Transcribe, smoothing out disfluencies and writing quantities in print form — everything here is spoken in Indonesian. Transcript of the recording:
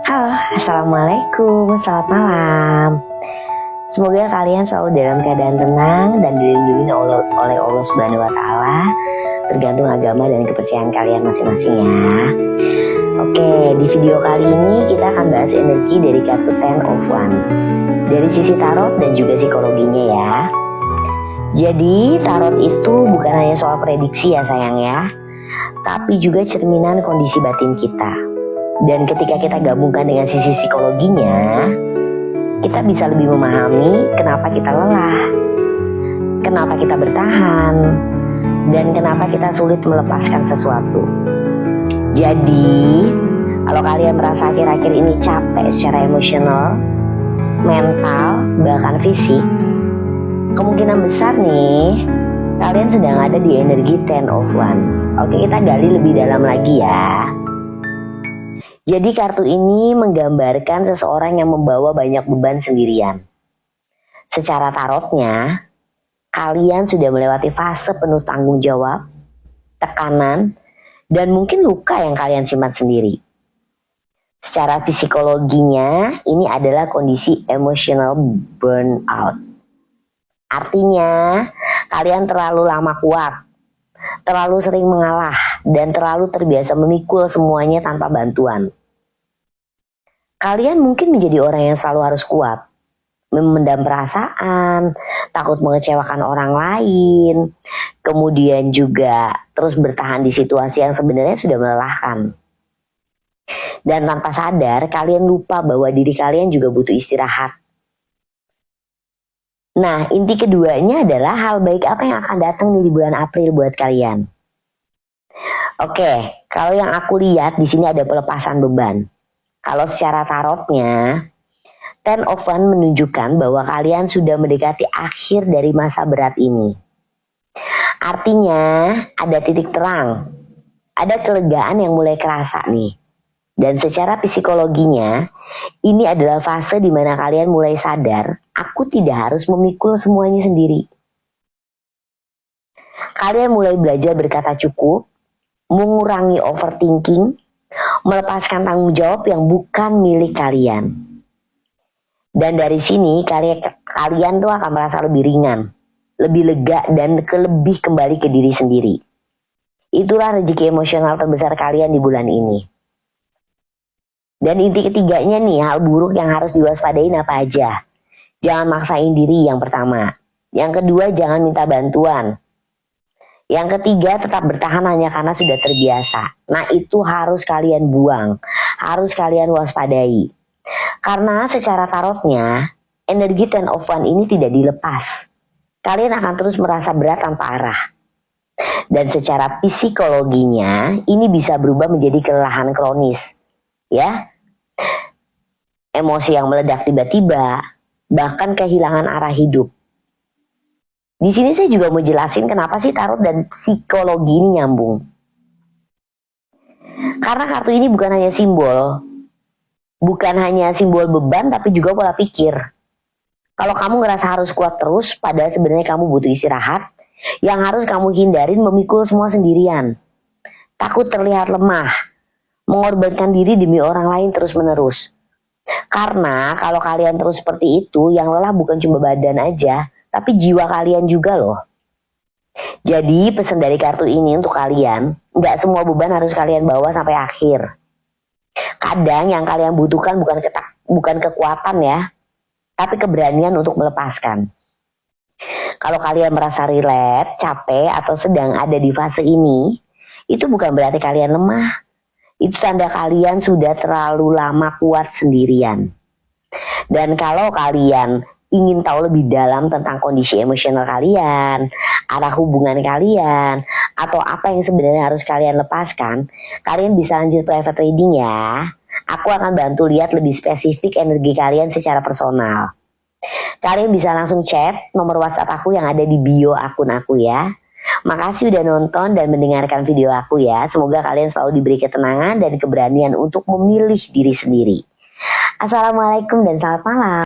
Halo, Assalamualaikum, selamat malam. Semoga kalian selalu dalam keadaan tenang dan dilindungi oleh Allah Subhanahu wa Ta'ala, tergantung agama dan kepercayaan kalian masing-masing ya. Oke, di video kali ini kita akan bahas energi dari kartu Ten of Wands dari sisi tarot dan juga psikologinya ya. Jadi tarot itu bukan hanya soal prediksi ya sayang ya, tapi juga cerminan kondisi batin kita. Dan ketika kita gabungkan dengan sisi psikologinya, kita bisa lebih memahami kenapa kita lelah, kenapa kita bertahan, dan kenapa kita sulit melepaskan sesuatu. Jadi, kalau kalian merasa akhir-akhir ini capek secara emosional, mental, bahkan fisik, kemungkinan besar nih, kalian sedang ada di energi Ten of Wands. Oke, kita gali lebih dalam lagi ya. Jadi kartu ini menggambarkan seseorang yang membawa banyak beban sendirian. Secara tarotnya, kalian sudah melewati fase penuh tanggung jawab, tekanan, dan mungkin luka yang kalian simpan sendiri. Secara psikologinya, ini adalah kondisi emotional burnout. Artinya, kalian terlalu lama kuat, terlalu sering mengalah, dan terlalu terbiasa memikul semuanya tanpa bantuan. Kalian mungkin menjadi orang yang selalu harus kuat, memendam perasaan, takut mengecewakan orang lain, kemudian juga terus bertahan di situasi yang sebenarnya sudah melelahkan. Dan tanpa sadar, kalian lupa bahwa diri kalian juga butuh istirahat. Nah, inti keduanya adalah hal baik apa yang akan datang di bulan April buat kalian. Oke, kalau yang aku lihat di sini ada pelepasan beban. Kalau secara tarotnya, Ten of Wands menunjukkan bahwa kalian sudah mendekati akhir dari masa berat ini. Artinya ada titik terang, ada kelegaan yang mulai kerasa nih. Dan secara psikologinya, ini adalah fase di mana kalian mulai sadar, aku tidak harus memikul semuanya sendiri. Kalian mulai belajar berkata cukup, mengurangi overthinking, melepaskan tanggung jawab yang bukan milik kalian. Dan dari sini kalian tuh akan merasa lebih ringan, lebih lega dan lebih kembali ke diri sendiri. Itulah rezeki emosional terbesar kalian di bulan ini. Dan inti ketiganya nih, hal buruk yang harus diwaspadain apa aja. Jangan maksain diri yang pertama. Yang kedua, jangan minta bantuan. Yang ketiga, tetap bertahan hanya karena sudah terbiasa. Nah, itu harus kalian buang, harus kalian waspadai. Karena secara tarotnya, energi Ten of Wands ini tidak dilepas. Kalian akan terus merasa berat tanpa arah. Dan secara psikologinya, ini bisa berubah menjadi kelelahan kronis. Ya, emosi yang meledak tiba-tiba, bahkan kehilangan arah hidup. Di sini saya juga mau jelasin kenapa sih tarot dan psikologi ini nyambung. Karena kartu ini bukan hanya simbol, bukan hanya simbol beban, tapi juga pola pikir. Kalau kamu ngerasa harus kuat terus, padahal sebenarnya kamu butuh istirahat, yang harus kamu hindarin memikul semua sendirian. Takut terlihat lemah, mengorbankan diri demi orang lain terus-menerus. Karena kalau kalian terus seperti itu, yang lelah bukan cuma badan aja, tapi jiwa kalian juga loh. Jadi pesan dari kartu ini untuk kalian, nggak semua beban harus kalian bawa sampai akhir. Kadang yang kalian butuhkan bukan kekuatan ya, tapi keberanian untuk melepaskan. Kalau kalian merasa relate, capek, atau sedang ada di fase ini, itu bukan berarti kalian lemah. Itu tanda kalian sudah terlalu lama kuat sendirian. Dan kalau kalian ingin tahu lebih dalam tentang kondisi emosional kalian, arah hubungan kalian, atau apa yang sebenarnya harus kalian lepaskan, kalian bisa lanjut private reading ya. Aku akan bantu lihat lebih spesifik energi kalian secara personal. Kalian bisa langsung chat nomor WhatsApp aku yang ada di bio akun aku ya. Makasih udah nonton dan mendengarkan video aku ya. Semoga kalian selalu diberi ketenangan dan keberanian untuk memilih diri sendiri. Assalamualaikum dan selamat malam.